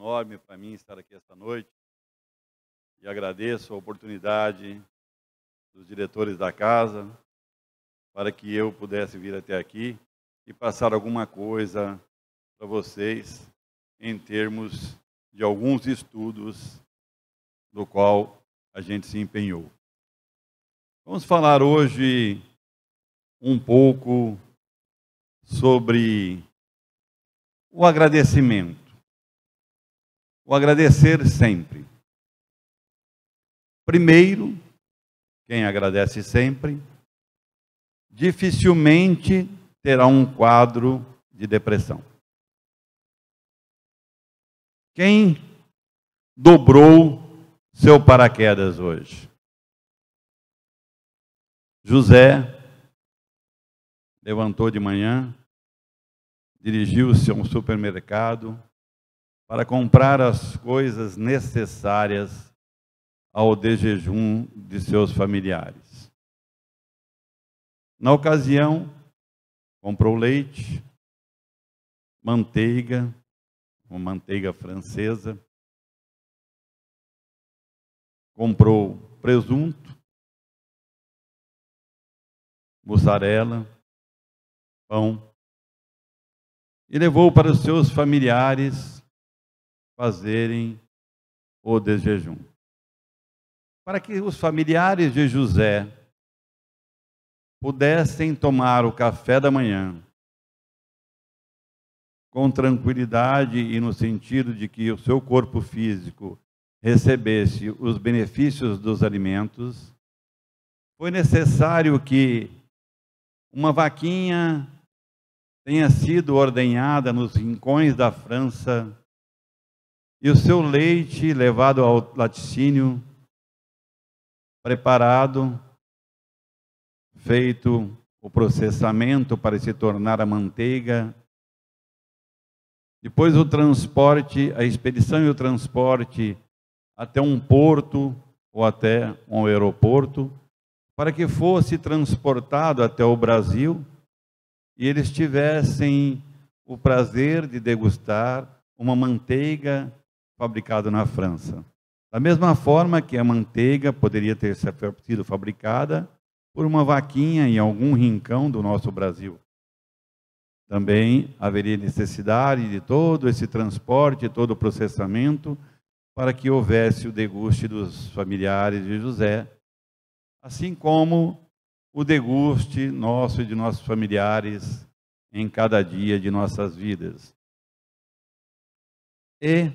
enorme para mim estar aqui esta noite e agradeço a oportunidade dos diretores da casa para que eu pudesse vir até aqui e passar alguma coisa para vocês em termos de alguns estudos do qual a gente se empenhou. Vamos falar hoje um pouco sobre o agradecimento. O agradecer sempre. Primeiro, quem agradece sempre, dificilmente terá um quadro de depressão. Quem dobrou seu paraquedas hoje? José levantou de manhã, dirigiu-se a um supermercado para comprar as coisas necessárias ao desjejum de seus familiares. Na ocasião, comprou leite, manteiga, uma manteiga francesa, comprou presunto, mussarela, pão, e levou para os seus familiares fazerem o desjejum. Para que os familiares de José pudessem tomar o café da manhã com tranquilidade e no sentido de que o seu corpo físico recebesse os benefícios dos alimentos, foi necessário que uma vaquinha tenha sido ordenhada nos rincões da França e o seu leite levado ao laticínio, preparado, feito o processamento para se tornar a manteiga, depois o transporte, a expedição e o transporte até um porto ou até um aeroporto, para que fosse transportado até o Brasil e eles tivessem o prazer de degustar uma manteiga fabricada na França. Da mesma forma que a manteiga poderia ter sido fabricada por uma vaquinha em algum rincão do nosso Brasil. Também haveria necessidade de todo esse transporte, todo o processamento, para que houvesse o deguste dos familiares de José, assim como o deguste nosso e de nossos familiares em cada dia de nossas vidas. E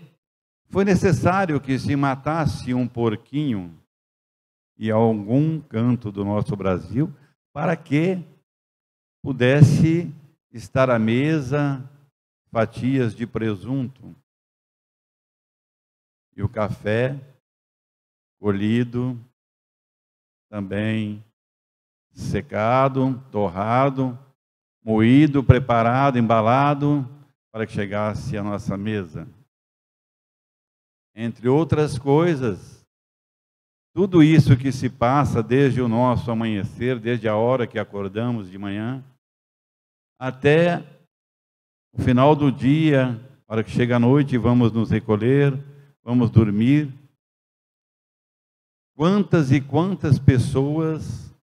foi necessário que se matasse um porquinho em algum canto do nosso Brasil para que pudesse estar à mesa fatias de presunto e o café colhido, também secado, torrado, moído, preparado, embalado para que chegasse à nossa mesa. Entre outras coisas, tudo isso que se passa desde o nosso amanhecer, desde a hora que acordamos de manhã, até o final do dia, a hora que chega a noite, vamos nos recolher, vamos dormir. Quantas e quantas pessoas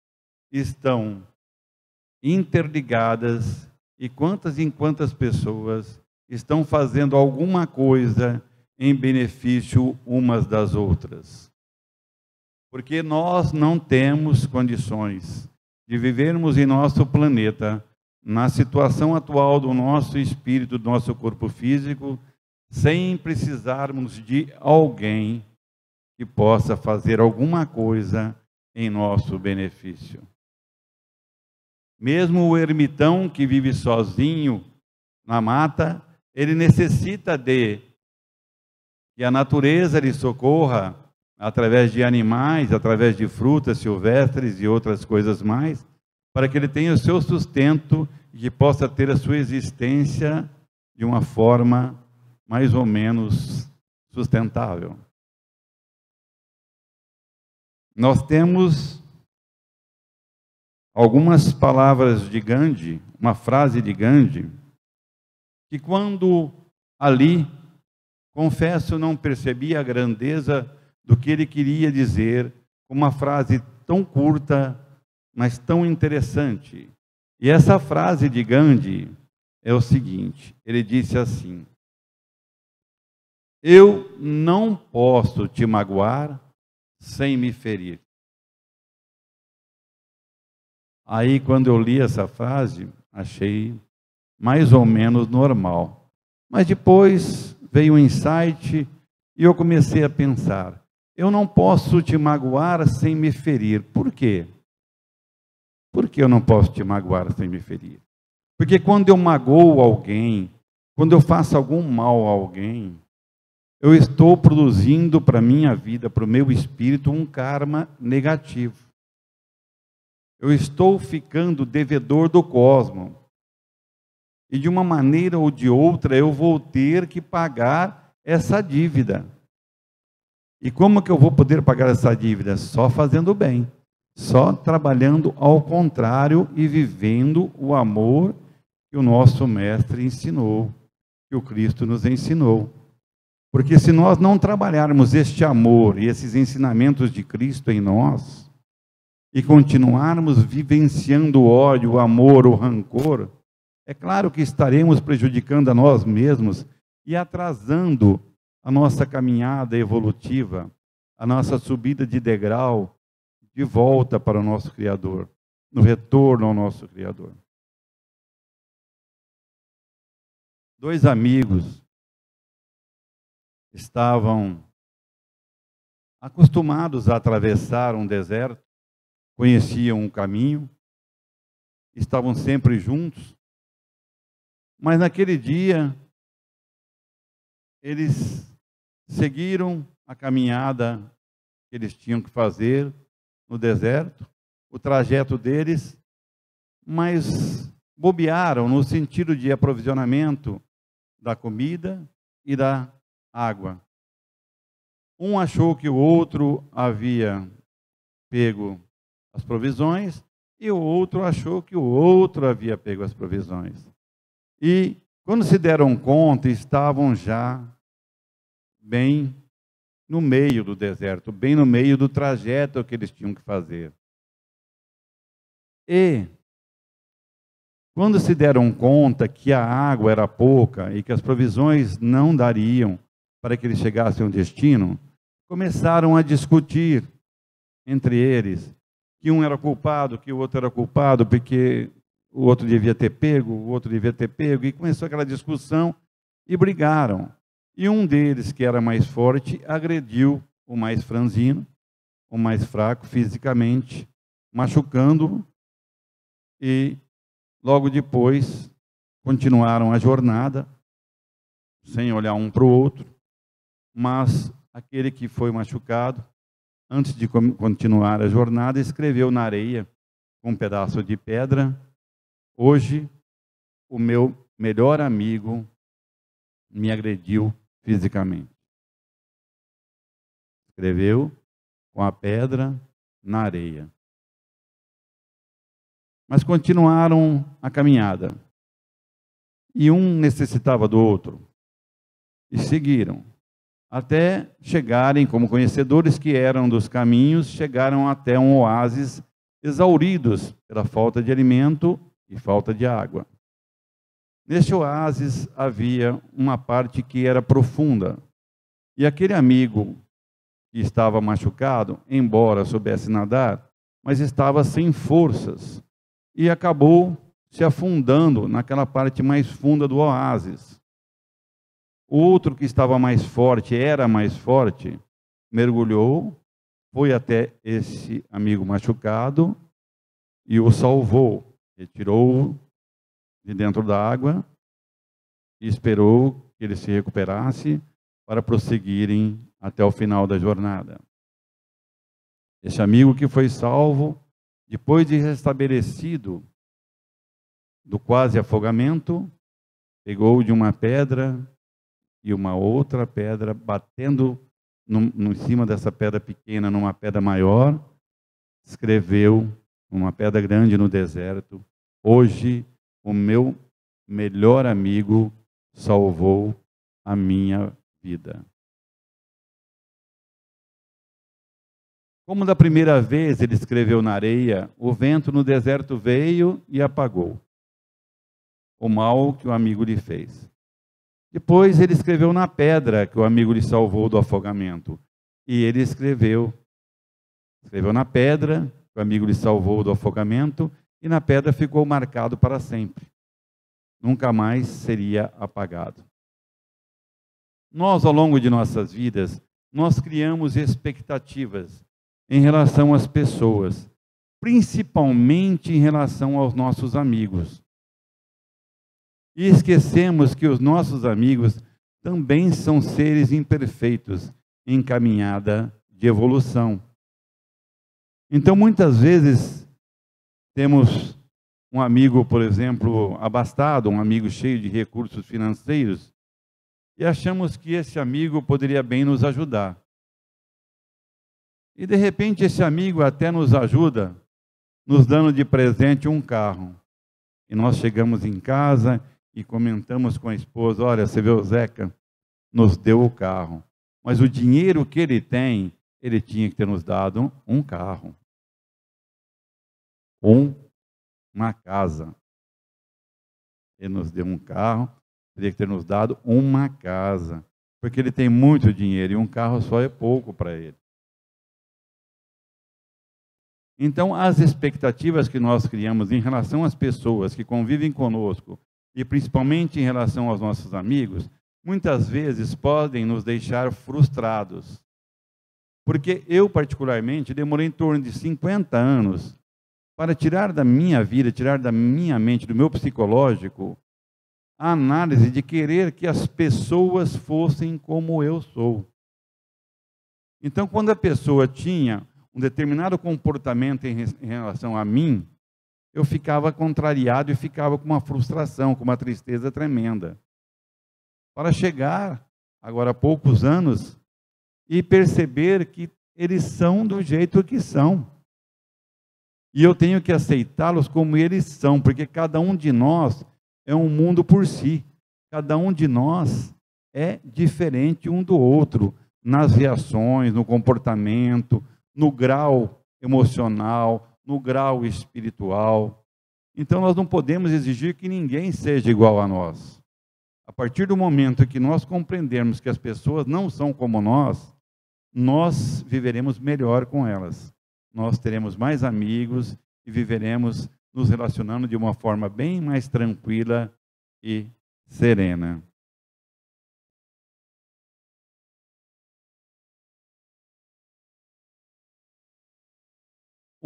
estão interligadas e quantas pessoas estão fazendo alguma coisa em benefício umas das outras. Porque nós não temos condições de vivermos em nosso planeta, na situação atual do nosso espírito, do nosso corpo físico, sem precisarmos de alguém que possa fazer alguma coisa em nosso benefício. Mesmo o ermitão que vive sozinho na mata, ele necessita de que a natureza lhe socorra através de animais, através de frutas silvestres e outras coisas mais, para que ele tenha o seu sustento e que possa ter a sua existência de uma forma mais ou menos sustentável. Nós temos algumas palavras de Gandhi, uma frase de Gandhi, que quando ali Confesso, não percebi a grandeza do que ele queria dizer com uma frase tão curta, mas tão interessante. E essa frase de Gandhi é o seguinte: ele disse assim: eu não posso te magoar sem me ferir. Aí, quando eu li essa frase, achei mais ou menos normal. Mas depois veio um insight e eu comecei a pensar: eu não posso te magoar sem me ferir. Por quê? Por que eu não posso te magoar sem me ferir? Porque quando eu magoo alguém, quando eu faço algum mal a alguém, eu estou produzindo para a minha vida, para o meu espírito, um karma negativo. Eu estou ficando devedor do cosmos. E de uma maneira ou de outra eu vou ter que pagar essa dívida. E como que eu vou poder pagar essa dívida? Só fazendo bem. Só trabalhando ao contrário e vivendo o amor que o nosso Mestre ensinou, que o Cristo nos ensinou. Porque se nós não trabalharmos este amor e esses ensinamentos de Cristo em nós, e continuarmos vivenciando o ódio, o amor, o rancor, é claro que estaremos prejudicando a nós mesmos e atrasando a nossa caminhada evolutiva, a nossa subida de degrau, de volta para o nosso Criador, no retorno ao nosso Criador. Dois amigos estavam acostumados a atravessar um deserto, conheciam o caminho, estavam sempre juntos, mas naquele dia eles seguiram a caminhada que eles tinham que fazer no deserto, o trajeto deles, mas bobearam no sentido de aprovisionamento da comida e da água. Um achou que o outro havia pego as provisões e o outro achou que o outro havia pego as provisões. E quando se deram conta, estavam já bem no meio do deserto, bem no meio do trajeto que eles tinham que fazer. E quando se deram conta que a água era pouca e que as provisões não dariam para que eles chegassem ao destino, começaram a discutir entre eles que um era culpado, que o outro era culpado, porque o outro devia ter pego, o outro devia ter pego, e começou aquela discussão e brigaram. E um deles, que era mais forte, agrediu o mais franzino, o mais fraco fisicamente, machucando-o, e logo depois continuaram a jornada, sem olhar um para o outro, mas aquele que foi machucado, antes de continuar a jornada, escreveu na areia, com um pedaço de pedra: hoje o meu melhor amigo me agrediu fisicamente. Escreveu com a pedra na areia. Mas continuaram a caminhada. E um necessitava do outro. E seguiram. Até chegarem, como conhecedores que eram dos caminhos, chegaram até um oásis, exauridos pela falta de alimento e falta de água. Neste oásis havia uma parte que era profunda. E aquele amigo que estava machucado, embora soubesse nadar, mas estava sem forças. E acabou se afundando naquela parte mais funda do oásis. O outro que estava mais forte, era mais forte, mergulhou, foi até esse amigo machucado e o salvou. Retirou-o de dentro da água e esperou que ele se recuperasse para prosseguirem até o final da jornada. Esse amigo que foi salvo, depois de restabelecido do quase afogamento, pegou de uma pedra e uma outra pedra, batendo em cima dessa pedra pequena, numa pedra maior, escreveu, uma pedra grande no deserto: hoje o meu melhor amigo salvou a minha vida. Como da primeira vez ele escreveu na areia, o vento no deserto veio e apagou o mal que o amigo lhe fez. Depois ele escreveu na pedra que o amigo lhe salvou do afogamento. E ele escreveu na pedra que o amigo lhe salvou do afogamento, e na pedra ficou marcado para sempre. Nunca mais seria apagado. Nós, ao longo de nossas vidas, nós criamos expectativas em relação às pessoas, principalmente em relação aos nossos amigos. E esquecemos que os nossos amigos também são seres imperfeitos em caminhada de evolução. Então, muitas vezes, temos um amigo, por exemplo, abastado, um amigo cheio de recursos financeiros, e achamos que esse amigo poderia bem nos ajudar. E, de repente, esse amigo até nos ajuda, nos dando de presente um carro. E nós chegamos em casa e comentamos com a esposa: olha, você vê, o Zeca nos deu o carro, mas o dinheiro que ele tem, ele tinha que ter nos dado um carro, uma casa. Ele nos deu um carro, teria que ter nos dado uma casa, porque ele tem muito dinheiro e um carro só é pouco para ele. Então, as expectativas que nós criamos em relação às pessoas que convivem conosco, e principalmente em relação aos nossos amigos, muitas vezes podem nos deixar frustrados. Porque eu, particularmente, demorei em torno de 50 anos para tirar da minha vida, tirar da minha mente, do meu psicológico, a análise de querer que as pessoas fossem como eu sou. Então, quando a pessoa tinha um determinado comportamento em relação a mim, eu ficava contrariado e ficava com uma frustração, com uma tristeza tremenda. Para chegar, agora há poucos anos, e perceber que eles são do jeito que são. E eu tenho que aceitá-los como eles são, porque cada um de nós é um mundo por si. Cada um de nós é diferente um do outro, nas reações, no comportamento, no grau emocional, no grau espiritual. Então nós não podemos exigir que ninguém seja igual a nós. A partir do momento que nós compreendermos que as pessoas não são como nós viveremos melhor com elas. Nós teremos mais amigos e viveremos nos relacionando de uma forma bem mais tranquila e serena.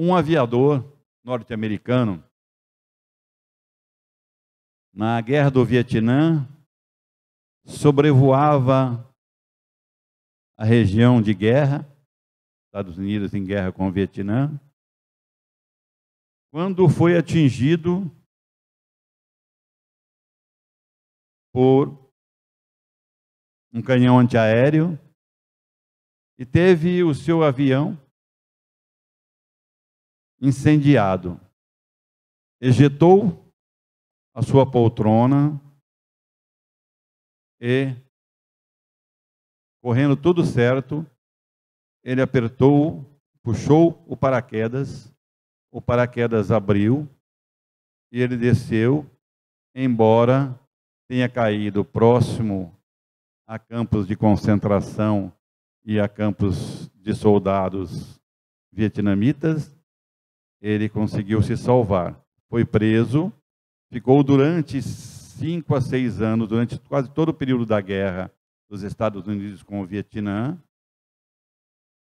Um aviador norte-americano, na Guerra do Vietnã, sobrevoava a região de guerra, Estados Unidos em guerra com o Vietnã, quando foi atingido por um canhão antiaéreo e teve o seu avião incendiado. Ejetou a sua poltrona e, correndo tudo certo, ele apertou, puxou o paraquedas abriu e ele desceu, embora tenha caído próximo a campos de concentração e a campos de soldados vietnamitas, ele conseguiu se salvar. Foi preso, ficou durante 5 a 6 anos, durante quase todo o período da guerra dos Estados Unidos com o Vietnã.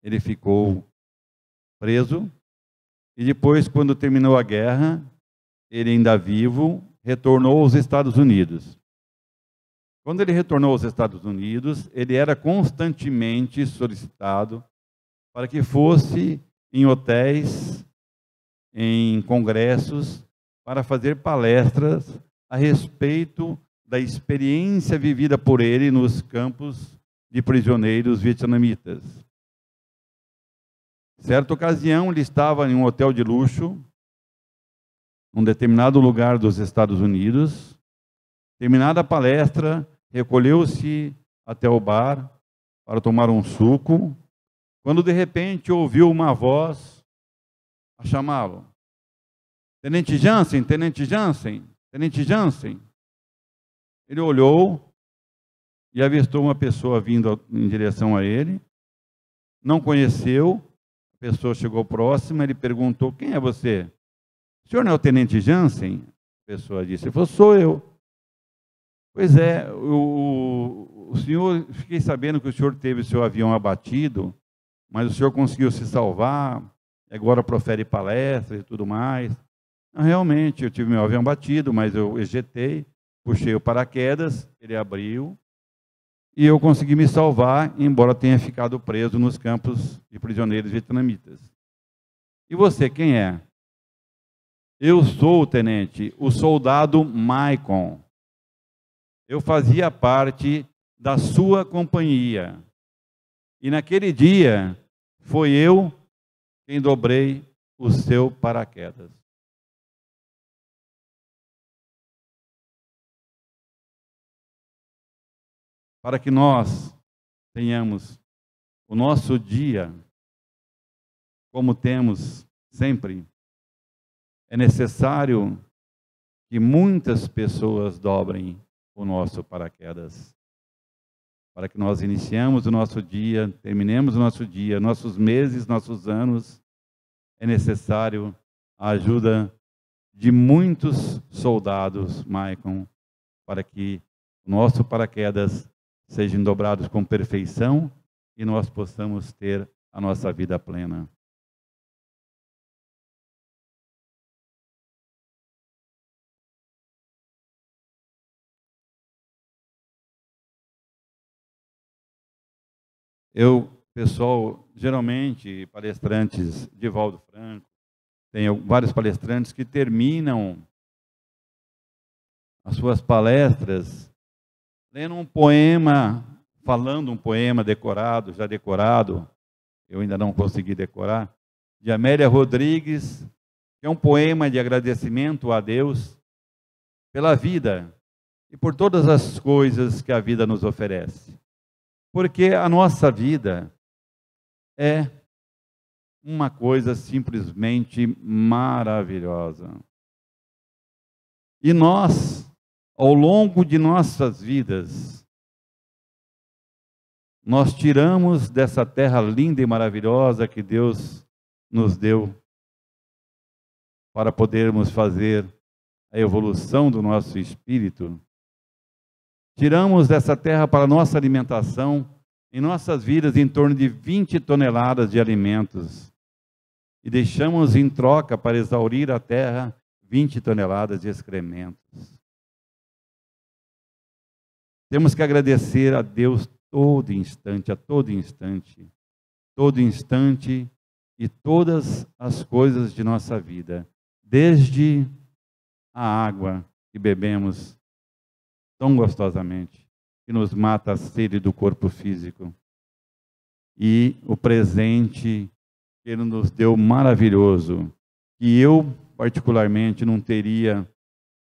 Ele ficou preso e depois, quando terminou a guerra, ele ainda vivo, retornou aos Estados Unidos. Quando ele retornou aos Estados Unidos, ele era constantemente solicitado para que fosse em hotéis, em congressos, para fazer palestras a respeito da experiência vivida por ele nos campos de prisioneiros vietnamitas. Certa ocasião, ele estava em um hotel de luxo, num determinado lugar dos Estados Unidos. Terminada a palestra, recolheu-se até o bar para tomar um suco, quando de repente ouviu uma voz a chamá-lo. Tenente Jansen, Tenente Jansen, Tenente Jansen. Ele olhou e avistou uma pessoa vindo em direção a ele. Não conheceu, a pessoa chegou próxima, ele perguntou: quem é você? O senhor não é o Tenente Jansen? A pessoa disse: ele falou: sou eu. Pois é, o senhor, fiquei sabendo que o senhor teve seu avião abatido, mas o senhor conseguiu se salvar, agora profere palestras e tudo mais. Não, realmente, eu tive meu avião batido, mas eu ejetei, puxei o paraquedas, ele abriu, e eu consegui me salvar, embora tenha ficado preso nos campos de prisioneiros vietnamitas. E você, quem é? Eu sou, tenente, o soldado Maicon. Eu fazia parte da sua companhia. E naquele dia, foi eu quem dobrei o seu paraquedas. Para que nós tenhamos o nosso dia, como temos sempre, é necessário que muitas pessoas dobrem o nosso paraquedas. Para que nós iniciemos o nosso dia, terminemos o nosso dia, nossos meses, nossos anos, é necessário a ajuda de muitos soldados, Maicon, para que o nosso paraquedas sejam dobrados com perfeição e nós possamos ter a nossa vida plena. Pessoal, geralmente, palestrantes, Divaldo Franco, tem vários palestrantes que terminam as suas palestras lendo um poema, falando um poema decorado, já decorado, eu ainda não consegui decorar, de Amélia Rodrigues, que é um poema de agradecimento a Deus pela vida e por todas as coisas que a vida nos oferece. Porque a nossa vida é uma coisa simplesmente maravilhosa. E nós, ao longo de nossas vidas, nós tiramos dessa terra linda e maravilhosa que Deus nos deu para podermos fazer a evolução do nosso espírito. Tiramos dessa terra para nossa alimentação, em nossas vidas, em torno de 20 toneladas de alimentos. E deixamos em troca, para exaurir a terra, 20 toneladas de excrementos. Temos que agradecer a Deus todo instante, a todo instante e todas as coisas de nossa vida, desde a água que bebemos tão gostosamente, que nos mata a sede do corpo físico, e o presente que Ele nos deu maravilhoso, que eu particularmente não teria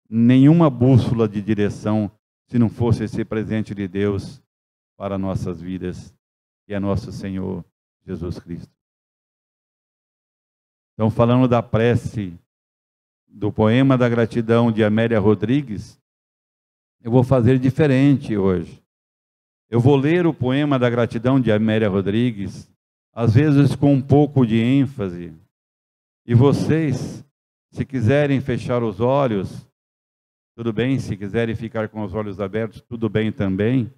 nenhuma bússola de direção se não fosse esse presente de Deus para nossas vidas, que é nosso Senhor Jesus Cristo. Então, falando da prece, do poema da gratidão de Amélia Rodrigues, eu vou fazer diferente hoje. Eu vou ler o poema da gratidão de Amélia Rodrigues, às vezes com um pouco de ênfase. E vocês, se quiserem fechar os olhos, tudo bem. Se quiserem ficar com os olhos abertos, tudo bem também.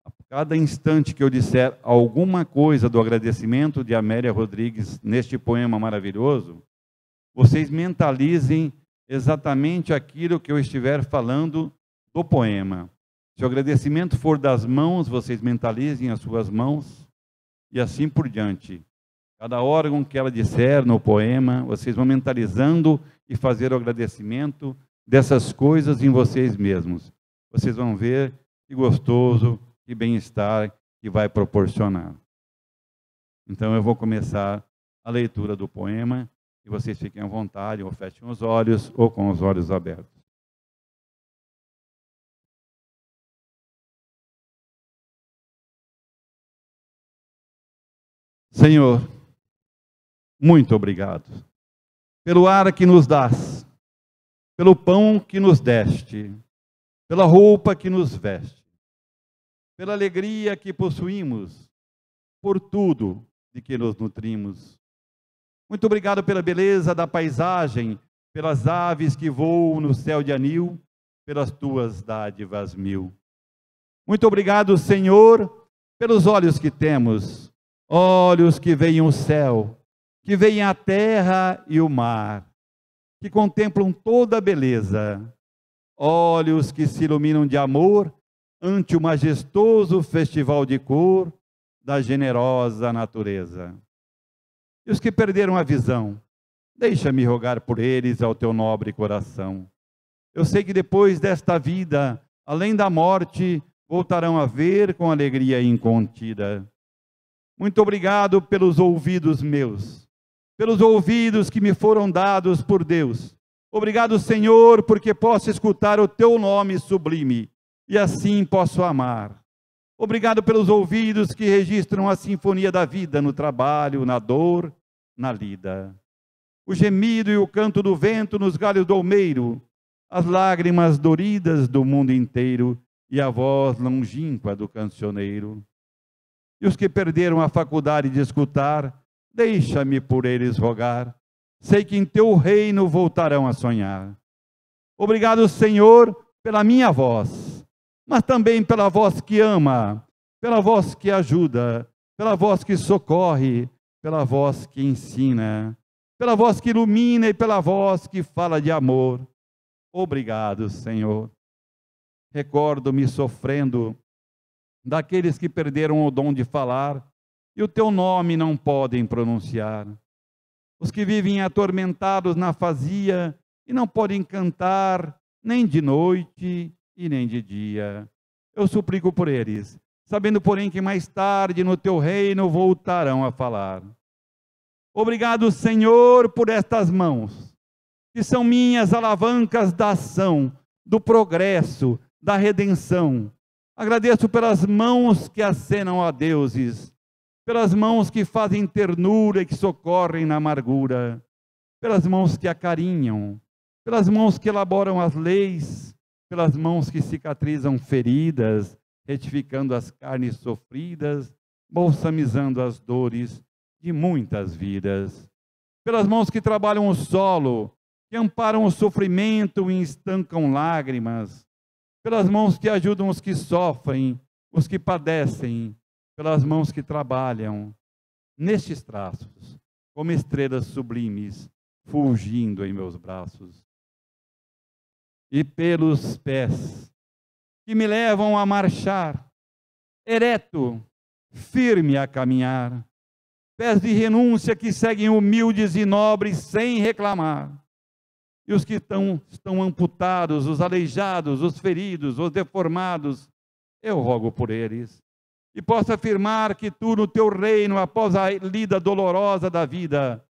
A cada instante que eu disser alguma coisa do agradecimento de Amélia Rodrigues neste poema maravilhoso, vocês mentalizem exatamente aquilo que eu estiver falando do poema. Se o agradecimento for das mãos, vocês mentalizem as suas mãos e assim por diante. Cada órgão que ela disser no poema, vocês vão mentalizando e fazer o agradecimento dessas coisas em vocês mesmos. Vocês vão ver que gostoso, que bem-estar que vai proporcionar. Então eu vou começar a leitura do poema e vocês fiquem à vontade, ou fechem os olhos ou com os olhos abertos. Senhor, muito obrigado pelo ar que nos dás, pelo pão que nos deste, pela roupa que nos veste, pela alegria que possuímos, por tudo de que nos nutrimos. Muito obrigado pela beleza da paisagem, pelas aves que voam no céu de anil, pelas tuas dádivas mil. Muito obrigado, Senhor, pelos olhos que temos, olhos que veem o céu, que veem a terra e o mar, que contemplam toda a beleza, olhos que se iluminam de amor ante o majestoso festival de cor da generosa natureza. E os que perderam a visão, deixa-me rogar por eles ao teu nobre coração. Eu sei que depois desta vida, além da morte, voltarão a ver com alegria incontida. Muito obrigado pelos ouvidos meus, pelos ouvidos que me foram dados por Deus. Obrigado, Senhor, porque posso escutar o teu nome sublime e assim posso amar. Obrigado pelos ouvidos que registram a sinfonia da vida no trabalho, na dor, na lida. O gemido e o canto do vento nos galhos do almeiro, as lágrimas doridas do mundo inteiro e a voz longínqua do cancioneiro. E os que perderam a faculdade de escutar, deixa-me por eles rogar. Sei que em teu reino voltarão a sonhar. Obrigado, Senhor, pela minha voz, mas também pela voz que ama, pela voz que ajuda, pela voz que socorre, pela voz que ensina, pela voz que ilumina e pela voz que fala de amor. Obrigado, Senhor. Recordo-me sofrendo daqueles que perderam o dom de falar e o teu nome não podem pronunciar. Os que vivem atormentados na fazia e não podem cantar nem de noite e nem de dia. Eu suplico por eles, sabendo, porém, que mais tarde no teu reino voltarão a falar. Obrigado, Senhor, por estas mãos, que são minhas alavancas da ação, do progresso, da redenção. Agradeço pelas mãos que acenam a deuses, pelas mãos que fazem ternura e que socorrem na amargura, pelas mãos que acarinham, pelas mãos que elaboram as leis, pelas mãos que cicatrizam feridas, retificando as carnes sofridas, balsamizando as dores de muitas vidas, pelas mãos que trabalham o solo, que amparam o sofrimento e estancam lágrimas, pelas mãos que ajudam os que sofrem, os que padecem, pelas mãos que trabalham nestes traços, como estrelas sublimes, fulgindo em meus braços. E pelos pés que me levam a marchar, ereto, firme a caminhar, pés de renúncia que seguem humildes e nobres sem reclamar. E os que estão amputados, os aleijados, os feridos, os deformados, eu rogo por eles. E posso afirmar que tu, no teu reino, após a lida dolorosa da vida,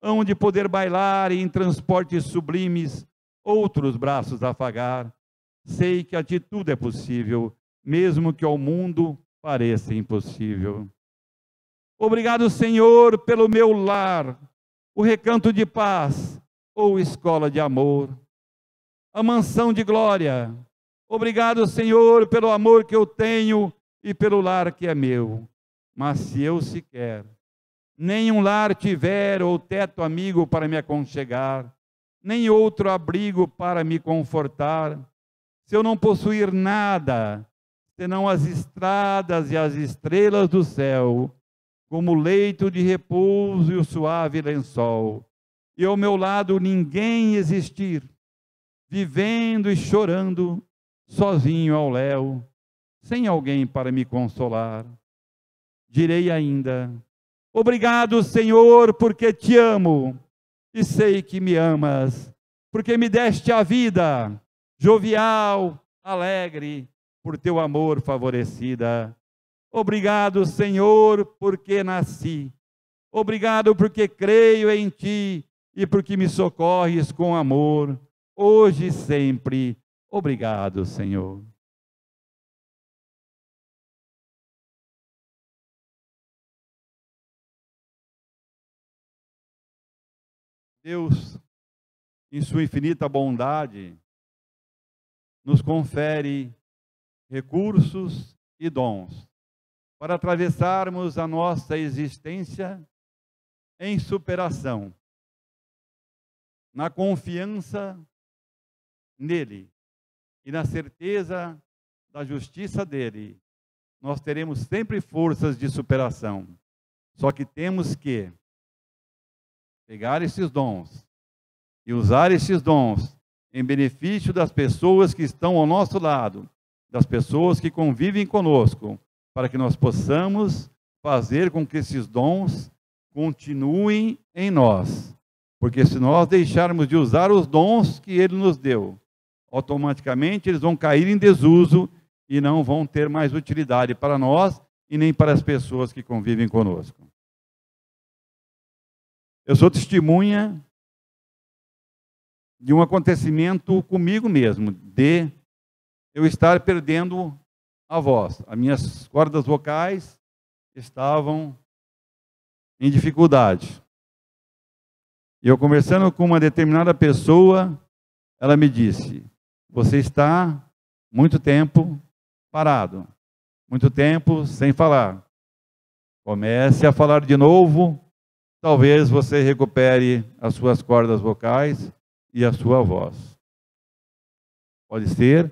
hão de poder bailar e em transportes sublimes, outros braços afagar. Sei que a ti tudo é possível, mesmo que ao mundo pareça impossível. Obrigado, Senhor, pelo meu lar, o recanto de paz, ou escola de amor, a mansão de glória. Obrigado, Senhor, pelo amor que eu tenho e pelo lar que é meu. Mas se eu sequer nenhum lar tiver ou teto amigo para me aconchegar, nem outro abrigo para me confortar, se eu não possuir nada, senão as estradas e as estrelas do céu, como o leito de repouso e o suave lençol, e ao meu lado ninguém existir, vivendo e chorando, sozinho ao léu, sem alguém para me consolar, direi ainda: obrigado, Senhor, porque te amo, e sei que me amas, porque me deste a vida, jovial, alegre, por teu amor favorecida. Obrigado, Senhor, porque nasci. Obrigado porque creio em ti e porque me socorres com amor, hoje e sempre. Obrigado, Senhor. Deus, em sua infinita bondade, nos confere recursos e dons para atravessarmos a nossa existência em superação, na confiança nele e na certeza da justiça dele. Nós teremos sempre forças de superação. Só que temos que pegar esses dons e usar esses dons em benefício das pessoas que estão ao nosso lado, das pessoas que convivem conosco, para que nós possamos fazer com que esses dons continuem em nós. Porque se nós deixarmos de usar os dons que Ele nos deu, automaticamente eles vão cair em desuso e não vão ter mais utilidade para nós e nem para as pessoas que convivem conosco. Eu sou testemunha de um acontecimento comigo mesmo, de eu estar perdendo a voz. As minhas cordas vocais estavam em dificuldade. E eu conversando com uma determinada pessoa, ela me disse: você está muito tempo parado, muito tempo sem falar. Comece a falar de novo, talvez você recupere as suas cordas vocais e a sua voz. Pode ser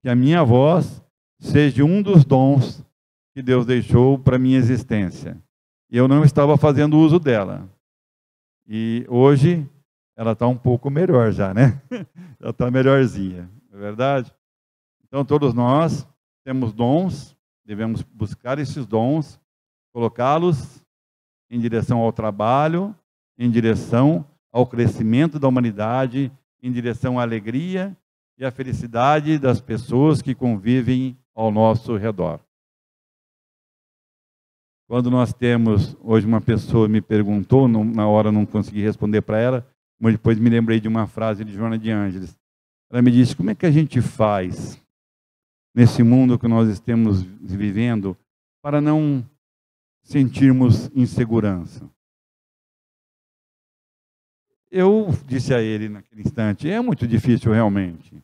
que a minha voz seja um dos dons que Deus deixou para a minha existência. E eu não estava fazendo uso dela. E hoje ela está um pouco melhor já, né? Ela está melhorzinha, não é verdade? Então todos nós temos dons, devemos buscar esses dons, colocá-los em direção ao trabalho, em direção ao crescimento da humanidade, em direção à alegria e à felicidade das pessoas que convivem ao nosso redor. Quando nós temos, hoje uma pessoa me perguntou, na hora eu não consegui responder para ela, mas depois me lembrei de uma frase de Joana de Ângeles. Ela me disse: como é que a gente faz nesse mundo que nós estamos vivendo para não sentirmos insegurança? Eu disse a ele naquele instante: é muito difícil realmente.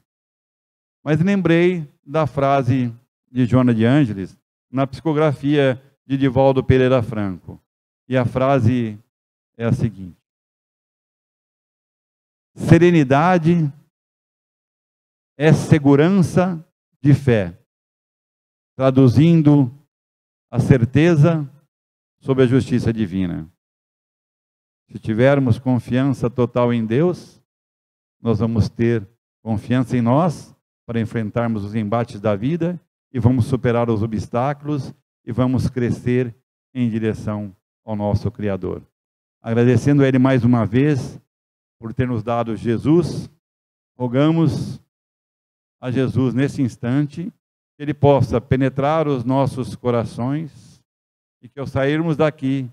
Mas lembrei da frase de Joana de Ângeles na psicografia de Divaldo Pereira Franco. E a frase é a seguinte: serenidade é segurança de fé, traduzindo a certeza sobre a justiça divina. Se tivermos confiança total em Deus, nós vamos ter confiança em nós para enfrentarmos os embates da vida e vamos superar os obstáculos e vamos crescer em direção ao nosso Criador. Agradecendo a Ele mais uma vez por ter nos dado Jesus, rogamos a Jesus nesse instante que Ele possa penetrar os nossos corações e que ao sairmos daqui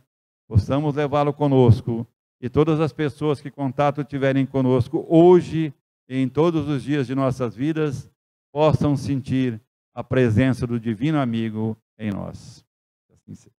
possamos levá-lo conosco e todas as pessoas que contato tiverem conosco hoje e em todos os dias de nossas vidas possam sentir a presença do Divino Amigo em nós. Assim seja.